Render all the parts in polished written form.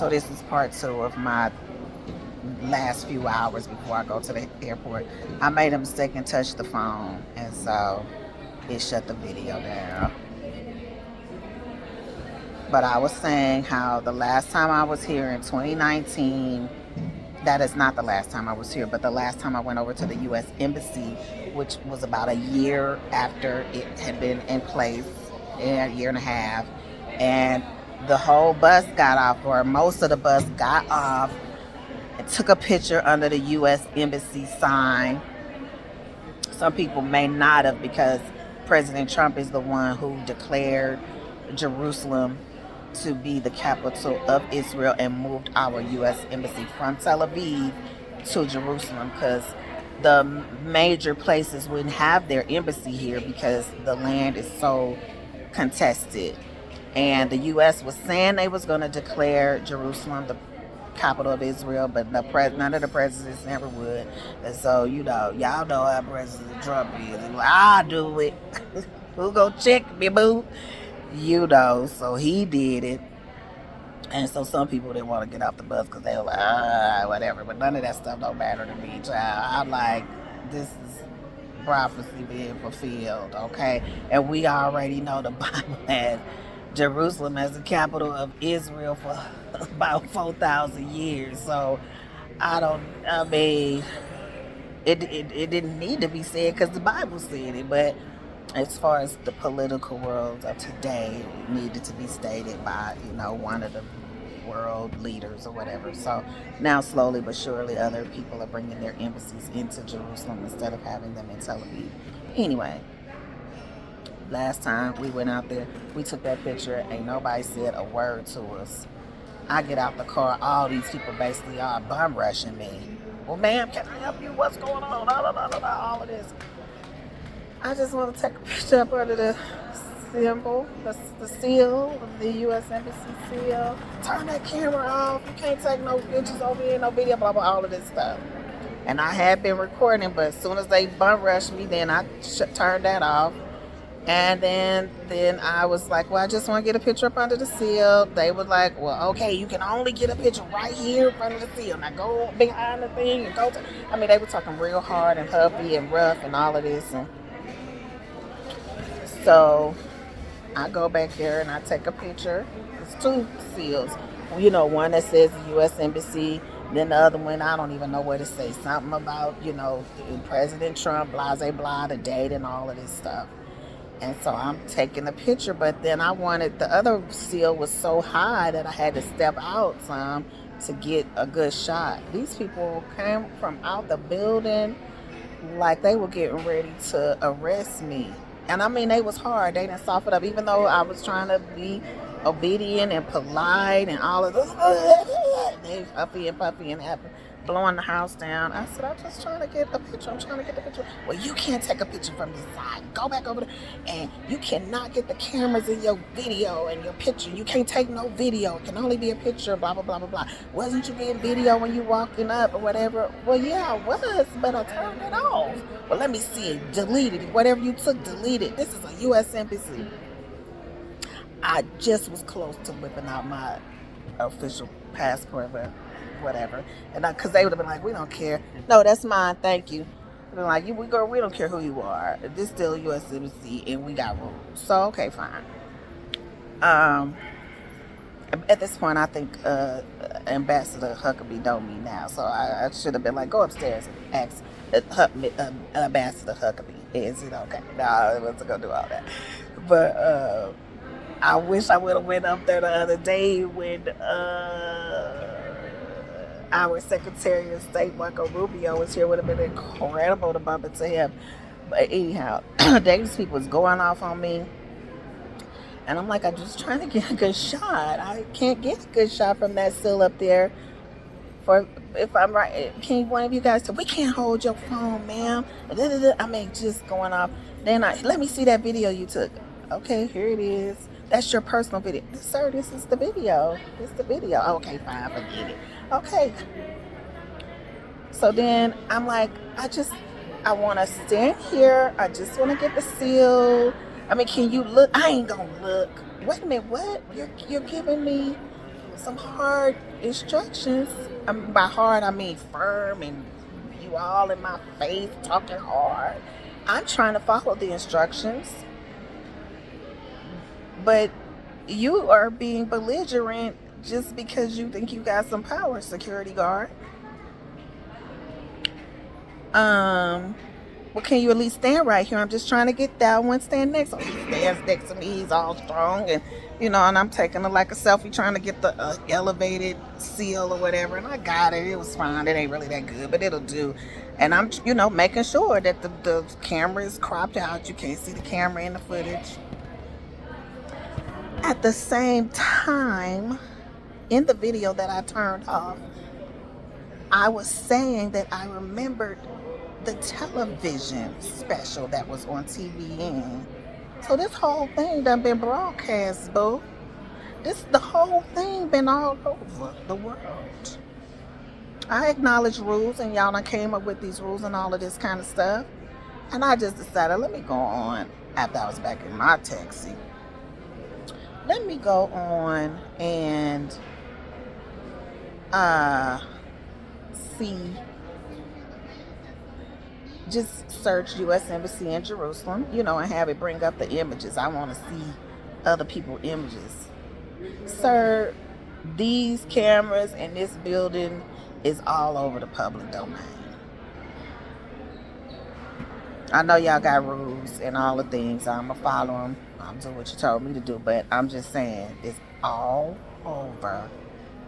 So this is part two of my last few hours before I go to the airport. I made a mistake and touched the phone, and so it shut the video down. But I was saying how the last time I was here in 2019, that is not the last time I was here, but the last time I went over to the U.S. Embassy, which was about a year after it had been in place, a year and a half, and the whole bus got off, or most of the bus got off, and took a picture under the U.S. Embassy sign. Some people may not have, because President Trump is the one who declared Jerusalem to be the capital of Israel and moved our U.S. Embassy from Tel Aviv to Jerusalem, because the major places wouldn't have their embassy here because the land is so contested. And the U.S. was saying they was going to declare Jerusalem the capital of Israel, but none of the presidents never would. And so, y'all know how President Trump is. He's like, I'll do it. Who go check me, boo? So he did it. And so some people didn't want to get off the bus because they were like, whatever. But none of that stuff don't matter to me, child. I'm like, this is prophecy being fulfilled, okay? And we already know the Bible has Jerusalem as the capital of Israel for about 4,000 years. So it didn't need to be said because the Bible said it. But as far as the political world of today, it needed to be stated by, one of the world leaders or whatever. So now slowly but surely other people are bringing their embassies into Jerusalem instead of having them in Tel Aviv. Anyway, last time we went out there, we took that picture, ain't nobody said a word to us. I get out the car, all these people basically are bum rushing me. Well, ma'am, can I help you? What's going on? All of this. I just want to take a picture up under the symbol, the seal, the U.S. Embassy seal. Turn that camera off. You can't take no pictures over here, no video, blah, blah, all of this stuff. And I had been recording, but as soon as they bum rushed me, then I turned that off. And then I was like, well, I just want to get a picture up under the seal. They were like, well, okay, you can only get a picture right here in front of the seal. Now go behind the thing and go to... they were talking real hard and huffy and rough and all of this. And so I go back there and I take a picture. It's two seals. One that says the U.S. Embassy. Then the other one, I don't even know what it says. Something about, President Trump, blah, blah, blah, the date and all of this stuff. And so I'm taking a picture, but then the other seal was so high that I had to step out some to get a good shot. These people came from out the building like they were getting ready to arrest me. And they was hard. They didn't soften up, even though I was trying to be obedient and polite and all of this. They huffy and puffy and happy, blowing the house down. I said, I'm just trying to get a picture. I'm trying to get the picture. Well, you can't take a picture from this side. Go back over there. And you cannot get the cameras in your video and your picture. You can't take no video. It can only be a picture, blah, blah, blah, blah, blah. Wasn't you getting video when you walking up or whatever? Well, yeah, I was, but I turned it off. Well, let me see it. Delete it. Whatever you took, delete it. This is a U.S. Embassy. I just was close to whipping out my official passport, but whatever. And because they would have been like, we don't care. No, that's mine. Thank you. They're like, we don't care who you are. This is still U.S. Embassy, and we got rules. So okay, fine. At this point, I think Ambassador Huckabee know me now, so I should have been like, go upstairs and ask Ambassador Huckabee, is it okay? No, I wasn't gonna do all that. But I wish I would have went up there the other day when our Secretary of State, Marco Rubio, was here. Would have been incredible to bump into him. But anyhow, these people was going off on me. And I'm like, I'm just trying to get a good shot. I can't get a good shot from that seal up there. If I'm right, can one of you guys say, we can't hold your phone, ma'am. Just going off. Then let me see that video you took. Okay, here it is. That's your personal video. Sir, this is the video. This is the video. Okay, fine, forget it. Okay. So then I'm like, I want to stand here. I just want to get the seal. Can you look? I ain't gonna look. Wait a minute, what? You're giving me some hard instructions. By hard, I mean firm, and you all in my face talking hard. I'm trying to follow the instructions, but you are being belligerent just because you think you got some power, security guard. Well, can you at least stand right here? I'm just trying to get that one stand next. So he stands next to me. He's all strong, and and I'm taking like a selfie, trying to get the elevated seal or whatever. And I got it. It was fine. It ain't really that good, but it'll do. And I'm, making sure that the camera is cropped out. You can't see the camera in the footage. At the same time, in the video that I turned off, I was saying that I remembered the television special that was on TVN. So this whole thing done been broadcast, boo. The whole thing been all over the world. I acknowledge rules, and y'all done came up with these rules and all of this kind of stuff. And I just decided, let me go on, after I was back in my taxi, let me go on and see, just search U.S. Embassy in Jerusalem, and have it bring up the images. I want to see other people's images. Sir, these cameras in this building is all over the public domain. I know y'all got rules and all the things. I'm going to follow them. I'm doing what you told me to do, but I'm just saying it's all over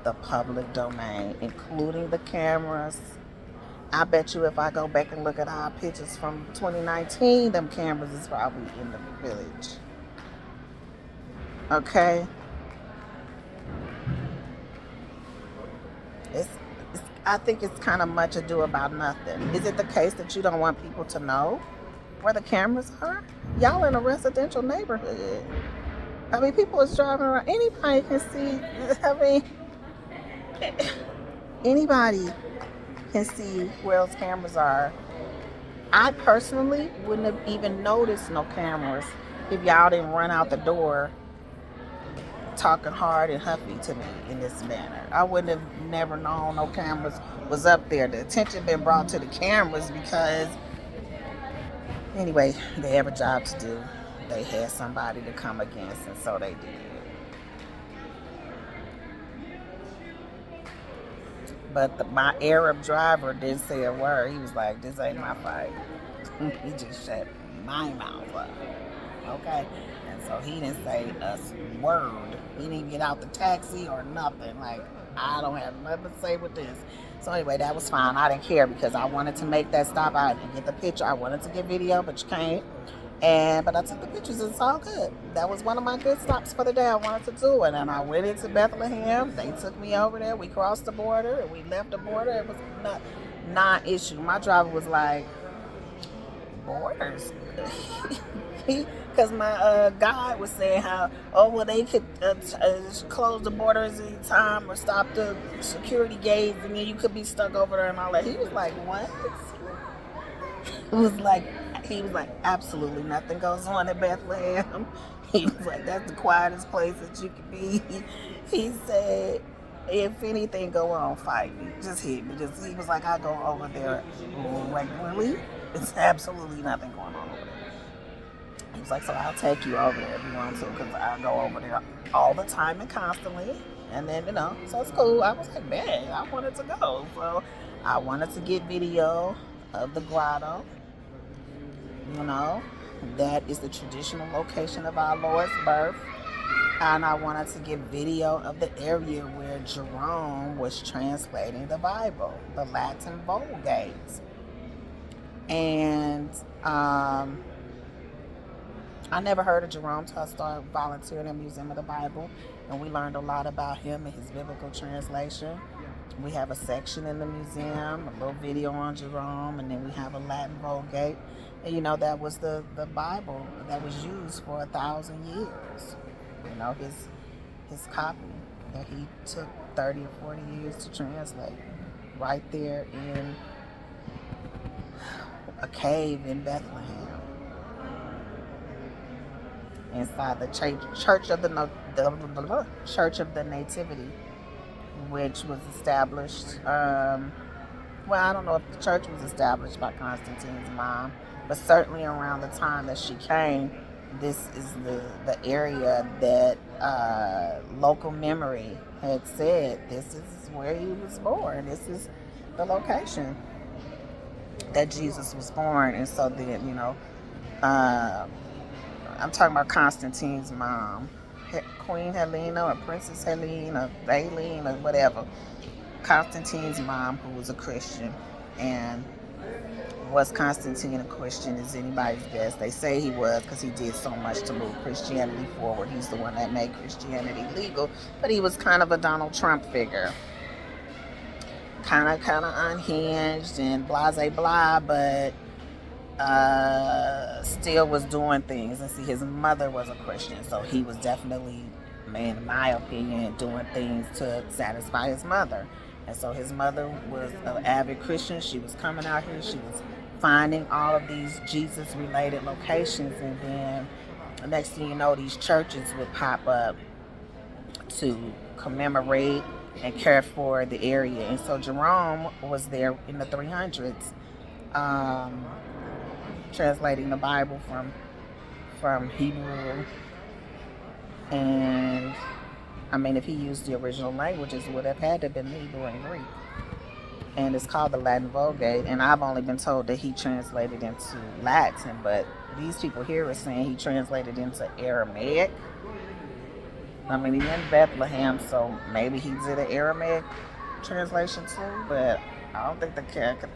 the public domain, including the cameras. I bet you if I go back and look at our pictures from 2019, them cameras is probably in the village. Okay? I think it's kind of much ado about nothing. Is it the case that you don't want people to know where the cameras are? Y'all in a residential neighborhood. I mean, people is driving around. Anybody can see. I mean, anybody can see where those cameras are. I personally wouldn't have even noticed no cameras if y'all didn't run out the door talking hard and huffy to me in this manner. I wouldn't have never known no cameras was up there. The attention been brought to the cameras because, anyway, they have a job to do. They had somebody to come against, and so they did. But my Arab driver didn't say a word. He was like, this ain't my fight. He just shut my mouth up. Okay? And so he didn't say a word. He didn't get out the taxi or nothing. Like, I don't have nothing to say with this. So anyway, that was fine. I didn't care because I wanted to make that stop. I didn't get the picture. I wanted to get video, but you can't. But I took the pictures. It's all good. That was one of my good stops for the day. I wanted to do it. And I went into Bethlehem. They took me over there. We crossed the border and we left the border. It was not issue. My driver was like, borders? Because my guide was saying how, they could close the borders any time or stop the security gates, and then you could be stuck over there and all that. He was like, what? He was like, absolutely nothing goes on in Bethlehem. He was like, that's the quietest place that you can be. He said, if anything go on, fight me. Just hit me. He was like, I go over there regularly. It's absolutely nothing going on over there. He was like, so I'll take you over there if you want to, because I go over there all the time and constantly. And then, so it's cool. I was like, man, I wanted to go. So I wanted to get video of the grotto. That is the traditional location of our Lord's birth. And I wanted to get video of the area where Jerome was translating the Bible, the Latin Vulgate. And I never heard of Jerome until I started volunteering at the Museum of the Bible. And we learned a lot about him and his biblical translation. We have a section in the museum, a little video on Jerome, and then we have a Latin Vulgate. And that was the Bible that was used for 1,000 years. His copy that he took 30 or 40 years to translate, right there in a cave in Bethlehem, inside the church of the Nativity. which was established. Well, I don't know if the church was established by Constantine's mom, but certainly around the time that she came, this is the area that local memory had said this is where he was born. This is the location that Jesus was born. And so then, I'm talking about Constantine's mom, Queen Helena or Princess Helena or Baleen or whatever. Constantine's mom, who was a Christian. And was Constantine a Christian is anybody's guess. They say he was because he did so much to move Christianity forward. He's the one that made Christianity legal, but he was kind of a Donald Trump figure. Kind of unhinged and blase blah, but still was doing things. And see, his mother was a Christian, so he was definitely, in my opinion, doing things to satisfy his mother. And so his mother was an avid Christian. She was coming out here. She was finding all of these Jesus-related locations. And then the next thing you know, these churches would pop up to commemorate and care for the area. And so Jerome was there in the 300s, translating the Bible from Hebrew. And if he used the original languages, it would have had to have been Hebrew and Greek. And it's called the Latin Vulgate. And I've only been told that he translated into Latin, but these people here are saying he translated into Aramaic. He's in Bethlehem, so maybe he did an Aramaic translation too, but I don't think the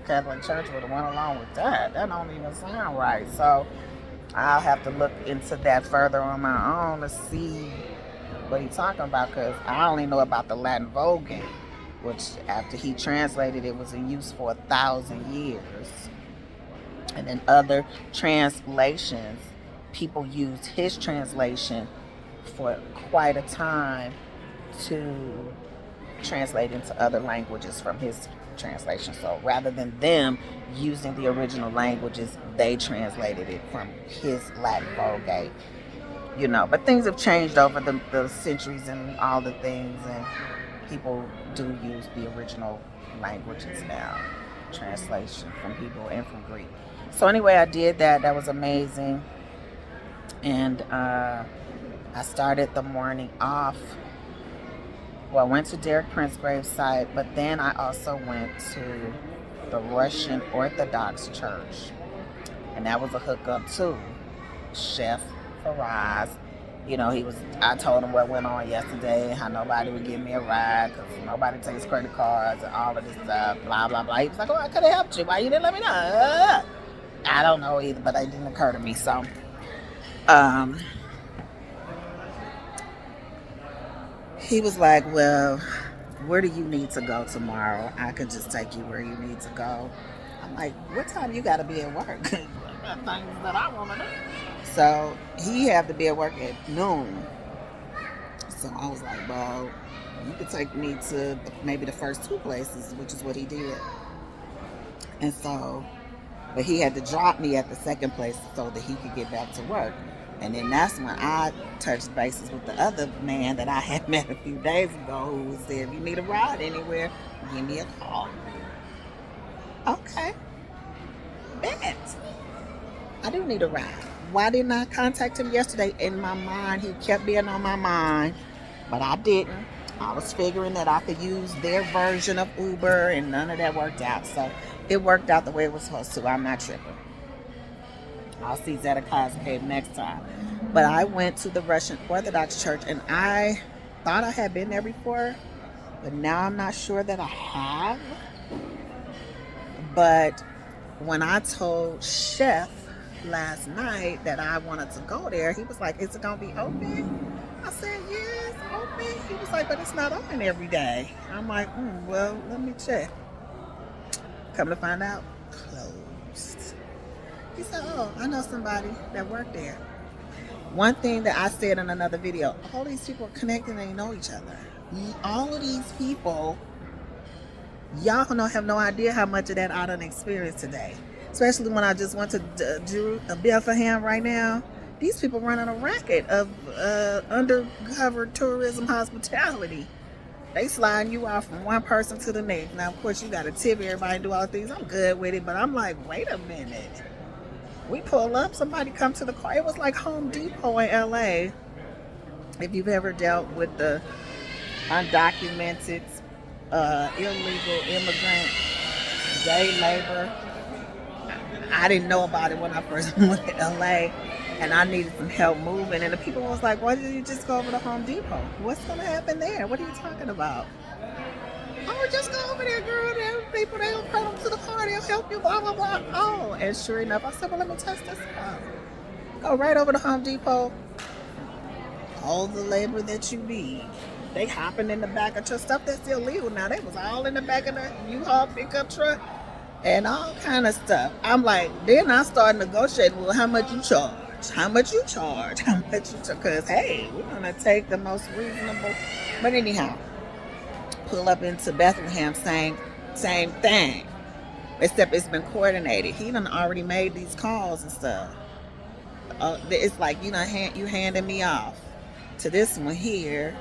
Catholic Church would have went along with that. That don't even sound right. So I'll have to look into that further on my own to see what he's talking about, because I only know about the Latin Vulgate, which after he translated it was in use for 1,000 years. And then other translations, people used his translation for quite a time to translate into other languages from his translation. So rather than them using the original languages, they translated it from his Latin Vulgate. But things have changed over the centuries and all the things, and people do use the original languages now, translation from Hebrew and from Greek. So anyway, I did that. That was amazing. And I started the morning off. Well, I went to Derek Prince gravesite, but then I also went to the Russian Orthodox Church. And that was a hookup too. Chef Faraz, I told him what went on yesterday, how nobody would give me a ride because nobody takes credit cards and all of this stuff, blah, blah, blah. He was like, I could have helped you. Why you didn't let me know? I don't know either, but it didn't occur to me. So, he was like, well, where do you need to go tomorrow? I could just take you where you need to go. I'm like, what time you got to be at work? I got things that I want to do. So he had to be at work at noon. So I was like, well, you could take me to maybe the first two places, which is what he did. And so, but he had to drop me at the second place so that he could get back to work. And then that's when I touched bases with the other man that I had met a few days ago, who said, if you need a ride anywhere, give me a call. Okay. Bet. I do need a ride. Why didn't I contact him yesterday? In my mind, he kept being on my mind, but I didn't. I was figuring that I could use their version of Uber, and none of that worked out. So it worked out the way it was supposed to. I'm not tripping. I'll see Zedekiah's Cave next time. But I went to the Russian Orthodox Church, and I thought I had been there before, but now I'm not sure that I have. But when I told Chef last night that I wanted to go there, he was like, is it going to be open? I said, yeah, it's open. He was like, but it's not open every day. I'm like, well, let me check. Come to find out, closed. He said, oh, I know somebody that worked there. One thing that I said in another video, all these people are connected and they know each other. All of these people, y'all have no idea how much of that I done experienced today. Especially when I just went to Bethlehem right now. These people running a racket of undercover tourism hospitality. They sliding you off from one person to the next. Now, of course, you got to tip everybody and do all things. I'm good with it, but I'm like, wait a minute. We pull up, somebody come to the car. It was like Home Depot in LA. If you've ever dealt with the undocumented, illegal immigrant day labor, I didn't know about it when I first went to LA, and I needed some help moving. And the people was like, why did you just go over to Home Depot? What's going to happen there? What are you talking about? Oh, just go over there, girl. There are people, they'll come to the car, they'll help you, blah, blah, blah. Oh, and sure enough, I said, well, let me test this out. Go right over to Home Depot. All the labor that you need. They hopping in the back of your stuff that's illegal now. They was all in the back of the U-Haul pickup truck and all kind of stuff. I'm like, then I started negotiating, well, how much you charge? How much you charge? How much you charge? Because, hey, we're going to take the most reasonable. But anyhow, pull up into Bethlehem, same thing. Except it's been coordinated. He done already made these calls and stuff. It's like, you handing me off to this one here,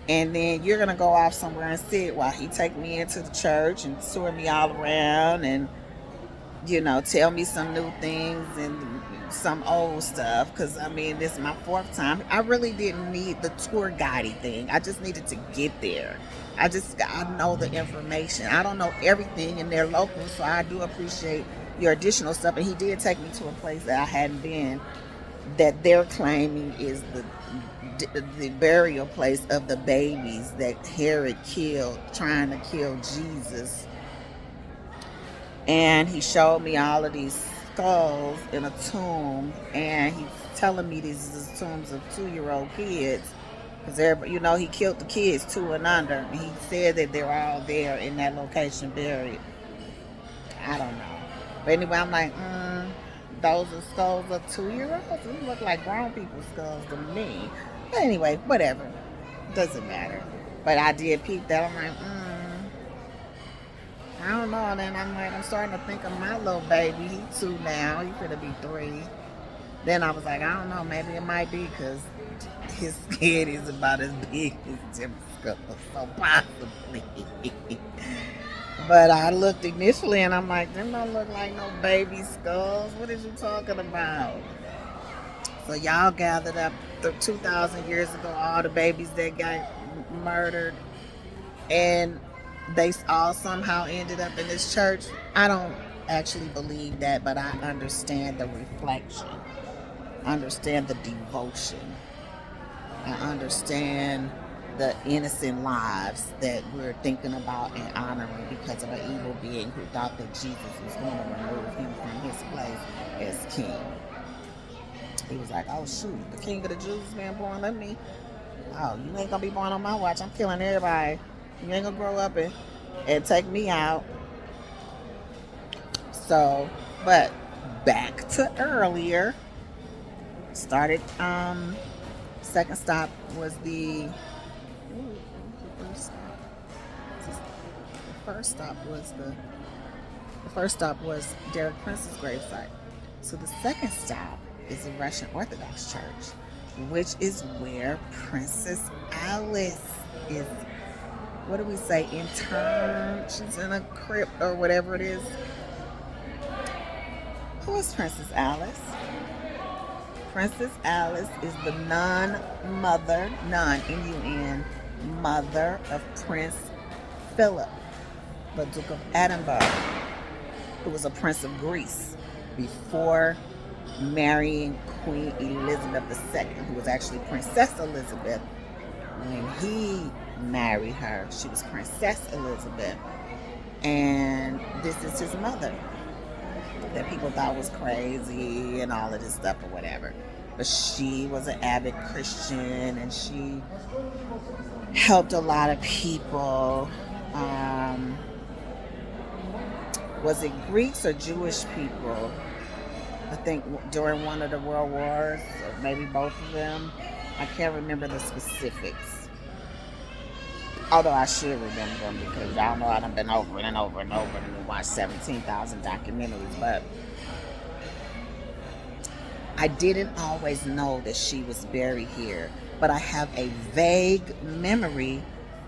and then you're gonna go off somewhere and sit while he take me into the church and tour me all around and tell me some new things and some old stuff, because I mean, this is my 4th time. I really didn't need the tour guidey thing. I just needed to get there. I know the information. I don't know everything in their local, so I do appreciate your additional stuff. And he did take me to a place that I hadn't been, that they're claiming is the burial place of the babies that Herod killed, trying to kill Jesus. And he showed me all of these skulls in a tomb, and he's telling me these are the tombs of 2-year-old kids, because he killed the kids 2 and under, and he said that they're all there in that location buried. I don't know, but anyway, I'm like, those are skulls of 2-year-olds. These look like grown people's skulls to me. But anyway, whatever. Doesn't matter. But I did peep that. I'm like, I don't know. And then I'm starting to think of my little baby. He's 2 now. He's gonna be 3. Then I was like, I don't know. Maybe it might be because his head is about as big as Tim's skull. So possibly. But I looked initially and I'm like, them don't look like no baby skulls. What is you talking about? So y'all gathered up 2,000 years ago, all the babies that got murdered, and they all somehow ended up in this church. I don't actually believe that, but I understand the reflection. I understand the devotion. I understand the innocent lives that we're thinking about and honoring because of an evil being who thought that Jesus was going to remove him from his place as king. He was like, oh shoot, the king of the Jews is being born. You ain't gonna be born on my watch. I'm killing everybody. You ain't gonna grow up and take me out. So, but back to earlier. Started, second stop was the first stop was Derek Prince's gravesite. So the second stop is the Russian Orthodox Church, which is where Princess Alice is. What do we say? Interned? She's in a crypt or whatever it is. Who is Princess Alice? Princess Alice is the mother, N-U-N, mother of Prince Philip, the Duke of Edinburgh, who was a prince of Greece before marrying Queen Elizabeth II, who was actually Princess Elizabeth. When he married her, she was Princess Elizabeth. And this is his mother, that people thought was crazy and all of this stuff or whatever. But she was an avid Christian, and she helped a lot of people. Was it Greeks or Jewish people? I think during one of the world wars, or maybe both of them. I can't remember the specifics. Although I should remember them, because y'all know I've been over and over and over and watched 17,000 documentaries. But I didn't always know that she was buried here. But I have a vague memory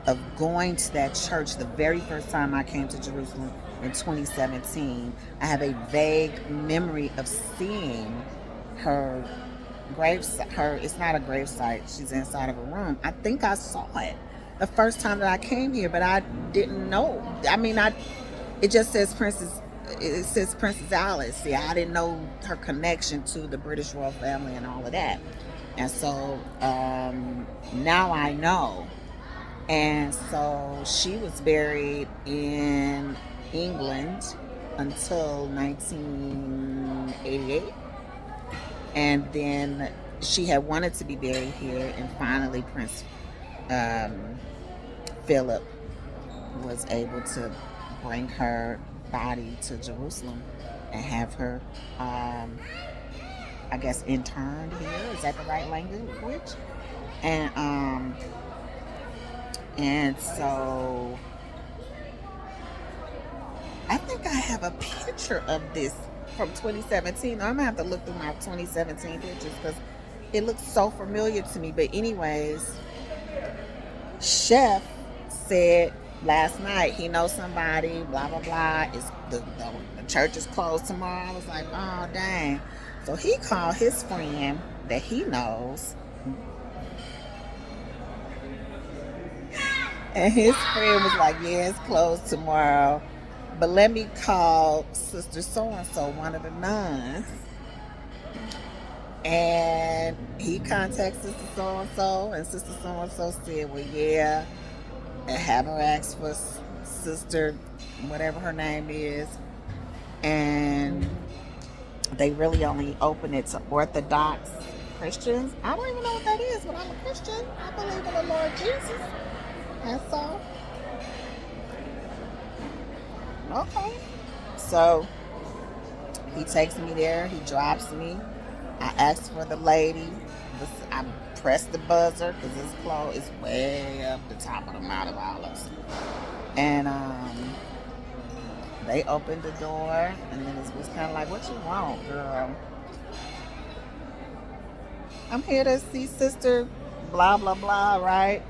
of going to that church the very first time I came to Jerusalem in 2017. I have a vague memory of seeing her it's not a grave site, she's inside of a room. I think I saw it the first time that I came here, but I didn't know. I mean, it just says Princess Alice. See, I didn't know her connection to the British royal family and all of that. And so now I know. And so she was buried in England until 1988. And then she had wanted to be buried here, and finally Prince Philip was able to bring her body to Jerusalem and have her, I guess, interned here. Is that the right language? And so I think I have a picture of this from 2017. I'm gonna have to look through my 2017 pictures because it looks so familiar to me. But anyways, Chef said last night he knows somebody, blah blah blah. The church is closed tomorrow. I was like, oh dang. So he called his friend that he knows, and his friend was like, yeah, it's closed tomorrow, but let me call Sister So-and-so, one of the nuns. And he contacted Sister So-and-so, and Sister So-and-so said, well, yeah, and have her ask for Sister, whatever her name is. And they really only open it to Orthodox Christians. I don't even know what that is, but I'm a Christian. I believe in the Lord Jesus. And so, okay. So, he takes me there. He drops me. I asked for the lady. I pressed the buzzer because it's closed. It's way up the top of the Mount of Olives. And they opened the door, and then it was kind of like, what you want, girl? I'm here to see Sister blah, blah, blah, right?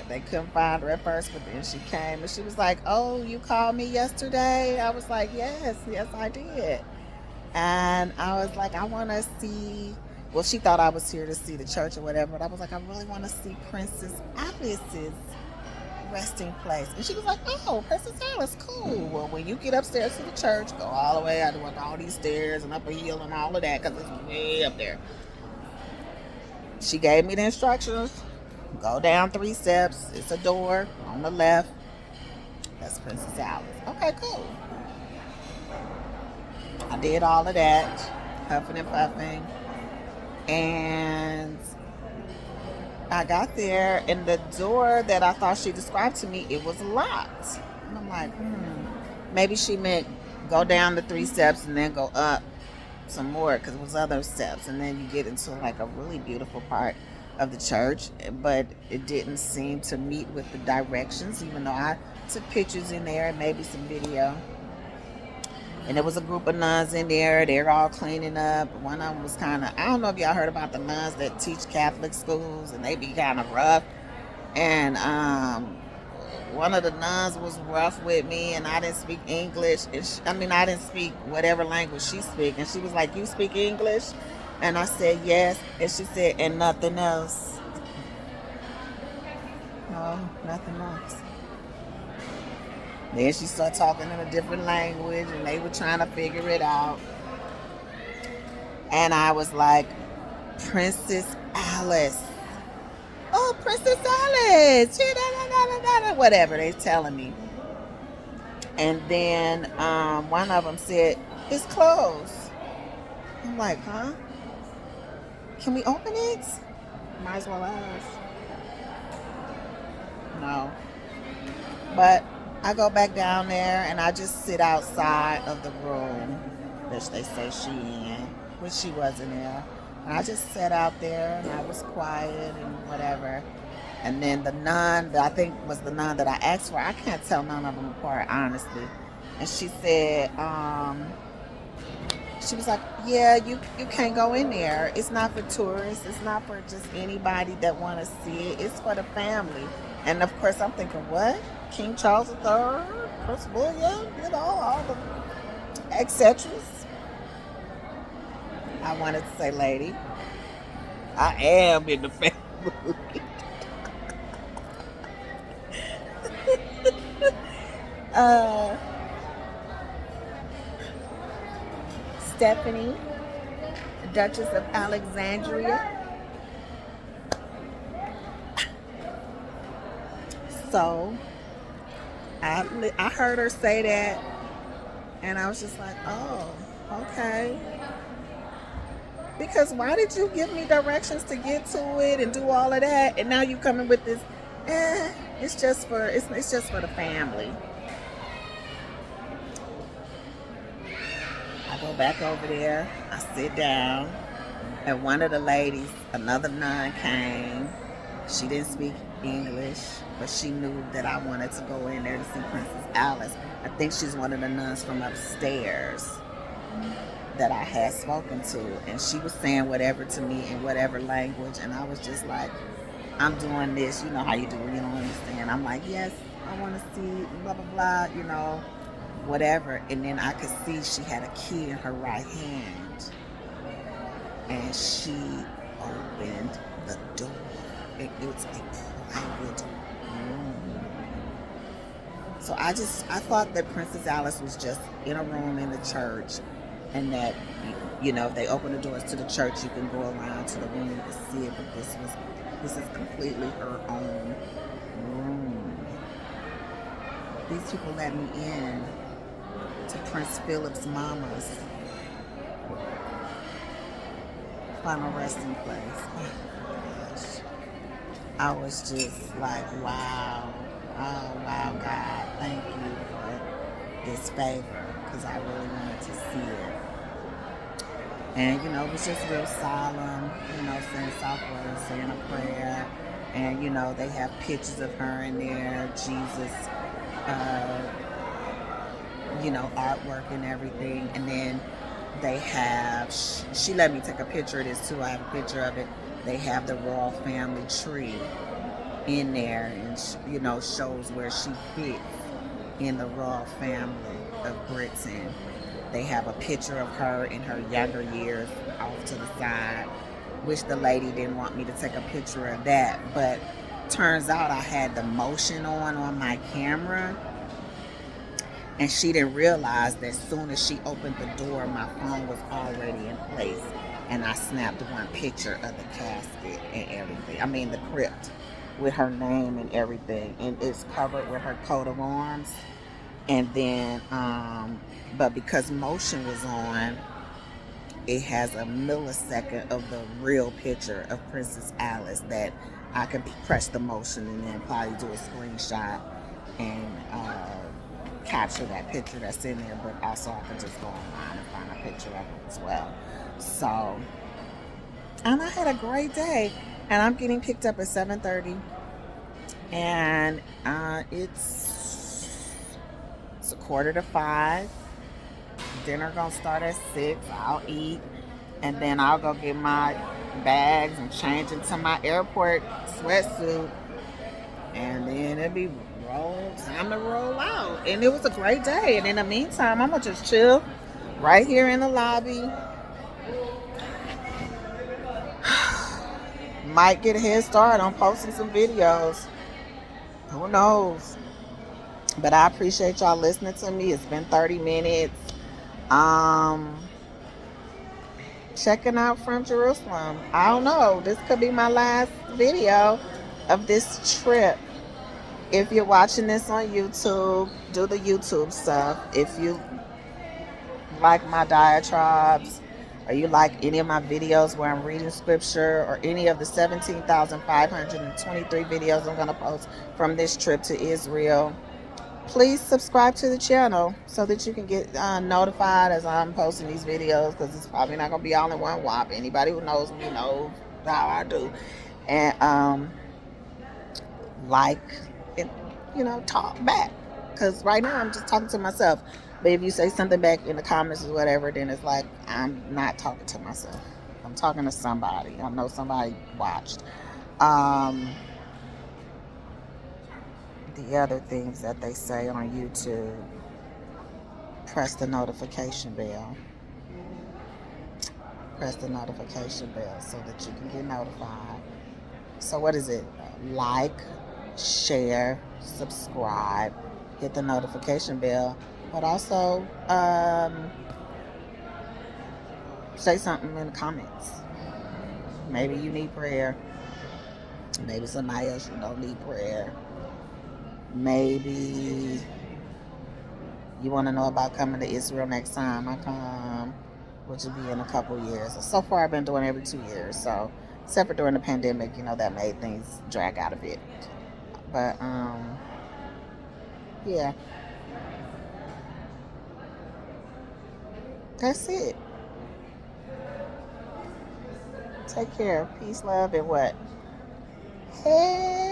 They couldn't find her at first, but then she came and she was like, oh, you called me yesterday? I was like, yes, I did. And I was like, I want to see, well, she thought I was here to see the church or whatever, but I was like, I really want to see Princess Alice's resting place. And she was like, oh, Princess Alice, cool. Well, when you get upstairs to the church, go all the way out to walk all these stairs and up a hill and all of that, because it's way up there. She gave me the instructions. Go down 3 steps. It's a door on the left. That's Princess Alice. Okay, cool. I did all of that, huffing and puffing. And I got there, and the door that I thought she described to me, it was locked. And I'm like, maybe she meant go down the 3 steps and then go up some more, because it was other steps. And then you get into like a really beautiful part of the church, but it didn't seem to meet with the directions, even though I took pictures in there and maybe some video. And there was a group of nuns in there. They're all cleaning up. One of them was kind of, I don't know if y'all heard about the nuns that teach Catholic schools, and they be kind of rough. And one of the nuns was rough with me, and I didn't speak English. And I didn't speak whatever language she speak. And she was like, you speak English? And I said, yes. And she said, and nothing else. No, nothing else. Then she started talking in a different language, and they were trying to figure it out. And I was like, Princess Alice. Oh, Princess Alice. Whatever they telling me. And then one of them said, it's closed. I'm like, huh? Can we open it? Might as well ask. No. But I go back down there and I just sit outside of the room which they say she in, which she wasn't in. And I just sat out there and I was quiet and whatever. And then the nun that I think was the nun that I asked for, I can't tell none of them apart, honestly. And she said, she was like, yeah, you can't go in there. It's not for tourists. It's not for just anybody that want to see it. It's for the family. And of course, I'm thinking, what? King Charles III, Prince William, all the etc. I wanted to say, lady, I am in the family. uh, Stephanie, Duchess of Alexandria. So I heard her say that, and I was just like, oh, okay. Because why did you give me directions to get to it and do all of that, and now you coming with this? It's just for the family. I go back over there. I sit down, and one of the ladies, another nun, came. She didn't speak English, but she knew that I wanted to go in there to see Princess Alice. I think she's one of the nuns from upstairs that I had spoken to, and she was saying whatever to me in whatever language, and I was just like, I'm doing this, you know how you do when you don't understand. I'm like, yes, I want to see blah blah blah, whatever. And then I could see she had a key in her right hand, and she opened the door. It was a private room. So I thought that Princess Alice was just in a room in the church, and that if they open the doors to the church, you can go around to the room to see it. But this is completely her own room. These people let me in to Prince Philip's mama's final resting place. Oh my gosh. I was just like, wow. Oh, wow, God. Thank you for this favor, because I really wanted to see it. And, it was just real solemn, saying soft words, saying a prayer. And, they have pictures of her in there, Jesus, artwork and everything. And then they have, she let me take a picture of this too. I have a picture of it. They have the royal family tree in there, and, shows where she fits in the royal family of Britain. They have a picture of her in her younger years off to the side, which the lady didn't want me to take a picture of that. But turns out I had the motion on my camera, and she didn't realize that as soon as she opened the door, my phone was already in place, and I snapped one picture of the casket and everything. I mean, the crypt with her name and everything, and it's covered with her coat of arms. And then, but because motion was on, it has a millisecond of the real picture of Princess Alice that I can press the motion and then probably do a screenshot and capture that picture that's in there. But also I can just go online and find a picture of it as well. So, and I had a great day. And I'm getting picked up at 7:30. And it's a 4:45. Dinner gonna start at 6. I'll eat, and then I'll go get my bags and change into my airport sweatsuit, and then it'll be time to roll out. And it was a great day. And in the meantime, I'm gonna just chill right here in the lobby. Might get a head start on posting some videos. Who knows? But I appreciate y'all listening to me. It's been 30 minutes. Checking out from Jerusalem. I don't know. This could be my last video of this trip. If you're watching this on YouTube, do the YouTube stuff. If you like my diatribes, or you like any of my videos where I'm reading scripture, or any of the 17,523 videos I'm going to post from this trip to Israel, please subscribe to the channel so that you can get notified as I'm posting these videos, because it's probably not going to be all in one whop. Anybody who knows me knows how I do. And like and talk back, because right now I'm just talking to myself. But if you say something back in the comments or whatever, then it's like I'm not talking to myself. I'm talking to somebody. I know somebody watched. the other things that they say on YouTube. Press the notification bell. Press the notification bell so that you can get notified. So what is it? Like, share, subscribe, hit the notification bell, but also say something in the comments. Maybe you need prayer. Maybe somebody else you don't need prayer. Maybe you want to know about coming to Israel next time I come, which will be in a couple years. So far, I've been doing every 2 years. So, except for during the pandemic, that made things drag out a bit. But, yeah, that's it. Take care. Peace, love, and what? Hey.